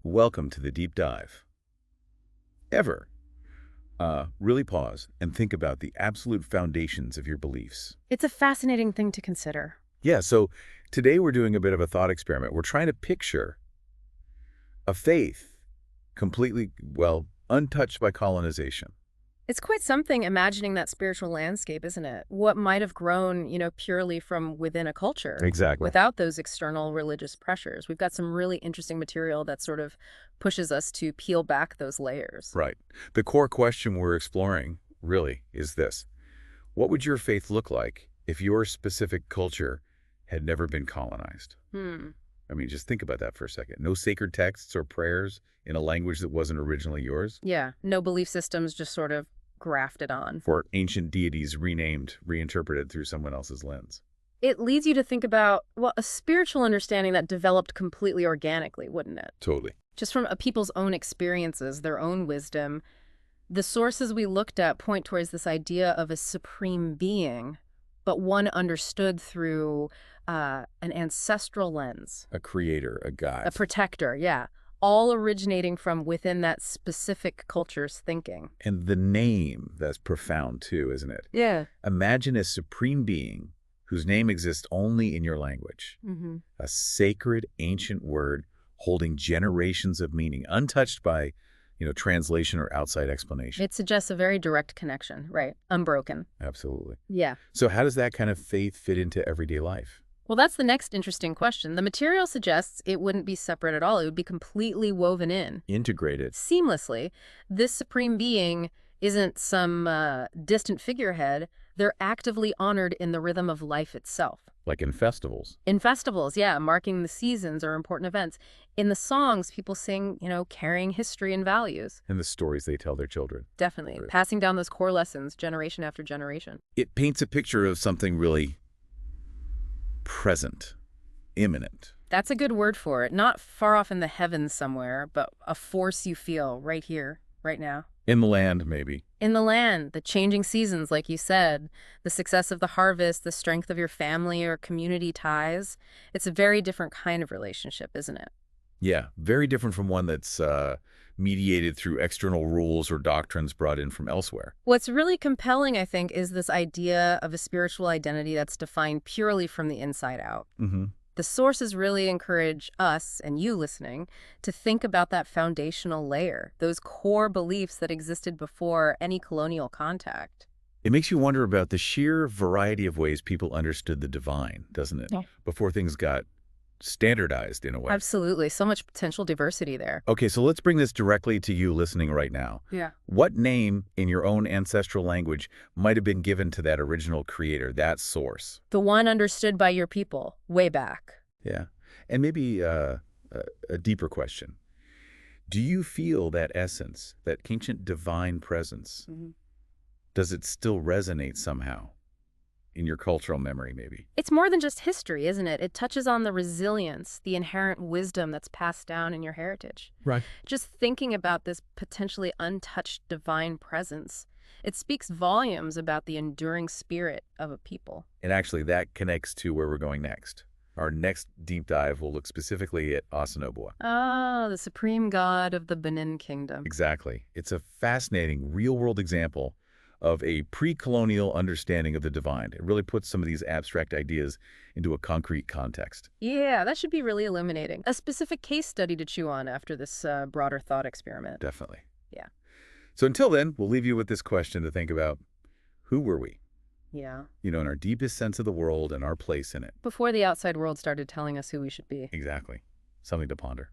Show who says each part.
Speaker 1: Welcome to the deep dive. Ever really pause and think about the absolute foundations of your beliefs.
Speaker 2: It's a fascinating thing to consider.
Speaker 1: Yeah, so today we're doing a bit of a thought experiment. We're trying to picture a faith completely, well, untouched by colonization.
Speaker 2: It's quite something imagining that spiritual landscape, isn't it? What might have grown, purely from within a culture
Speaker 1: Exactly.
Speaker 2: without those external religious pressures. We've got some really interesting material that sort of pushes us to peel back those layers.
Speaker 1: Right. The core question we're exploring really is this. What would your faith look like if your specific culture had never been colonized?
Speaker 2: Hmm.
Speaker 1: I mean, just think about that for a second. No sacred texts or prayers in a language that wasn't originally yours?
Speaker 2: Yeah, no belief systems just sort of grafted on.
Speaker 1: For ancient deities renamed, reinterpreted through someone else's lens?
Speaker 2: It leads you to think about, well, a spiritual understanding that developed completely organically, wouldn't it?
Speaker 1: Totally.
Speaker 2: Just from a people's own experiences, their own wisdom. The sources we looked at point towards this idea of a supreme being, but one understood through an ancestral lens.
Speaker 1: A creator, a
Speaker 2: A
Speaker 1: guide.
Speaker 2: protector, yeah. All originating from within that specific culture's thinking.
Speaker 1: And the name, that's profound too, isn't it?
Speaker 2: Yeah.
Speaker 1: Imagine a supreme being whose name exists only in your language.
Speaker 2: Mm-hmm.
Speaker 1: A sacred, ancient word holding generations of meaning, untouched by, translation or outside explanation.
Speaker 2: It suggests a very direct connection, right? Unbroken.
Speaker 1: Absolutely.
Speaker 2: Yeah.
Speaker 1: So how does that kind of faith fit into everyday life?
Speaker 2: Well, that's the next interesting question. The material suggests it wouldn't be separate at all. It would be completely woven in.
Speaker 1: Integrated.
Speaker 2: Seamlessly. This supreme being isn't some distant figurehead. They're actively honored in the rhythm of life itself.
Speaker 1: Like in festivals.
Speaker 2: In festivals, yeah, marking the seasons or important events. In the songs, people sing, carrying history and values.
Speaker 1: And the stories they tell their children.
Speaker 2: Definitely.
Speaker 1: Right.
Speaker 2: Passing down those core lessons generation after generation.
Speaker 1: It paints a picture of something really present, imminent.
Speaker 2: That's a good word for it. Not far off in the heavens somewhere, but a force you feel right here, right now.
Speaker 1: In the land, maybe.
Speaker 2: In the land, the changing seasons, like you said, the success of the harvest, the strength of your family or community ties. It's a very different kind of relationship, isn't it?
Speaker 1: Yeah, very different from one that's mediated through external rules or doctrines brought in from elsewhere.
Speaker 2: What's really compelling, I think, is this idea of a spiritual identity that's defined purely from the inside out.
Speaker 1: Mm-hmm.
Speaker 2: The sources really encourage us, and you listening, to think about that foundational layer, those core beliefs that existed before any colonial contact.
Speaker 1: It makes you wonder about the sheer variety of ways people understood the divine, doesn't it?
Speaker 2: Yeah.
Speaker 1: Before things got standardized in a way.
Speaker 2: Absolutely. So much potential diversity there.
Speaker 1: Okay, so let's bring this directly to you listening right now.
Speaker 2: Yeah.
Speaker 1: What name in your own ancestral language might have been given to that original creator, that source?
Speaker 2: The one understood by your people, way back.
Speaker 1: Yeah. And maybe a deeper question. Do you feel that essence, that ancient divine presence?
Speaker 2: Mm-hmm.
Speaker 1: Does it still resonate somehow in your cultural memory, maybe?
Speaker 2: It's more than just history, isn't it? It touches on the resilience, the inherent wisdom that's passed down in your heritage.
Speaker 1: Right.
Speaker 2: Just thinking about this potentially untouched divine presence, it speaks volumes about the enduring spirit of a people.
Speaker 1: And actually, that connects to where we're going next. Our next deep dive will look specifically at Asanobua.
Speaker 2: Ah, the supreme god of the Benin Kingdom.
Speaker 1: Exactly. It's a fascinating real-world example of a pre-colonial understanding of the divine. It really puts some of these abstract ideas into a concrete context.
Speaker 2: Yeah, that should be really illuminating. A specific case study to chew on after this broader thought experiment.
Speaker 1: Definitely.
Speaker 2: Yeah.
Speaker 1: So until then, we'll leave you with this question to think about. Who were we?
Speaker 2: Yeah.
Speaker 1: In our deepest sense of the world and our place in it.
Speaker 2: Before the outside world started telling us who we should be.
Speaker 1: Exactly. Something to ponder.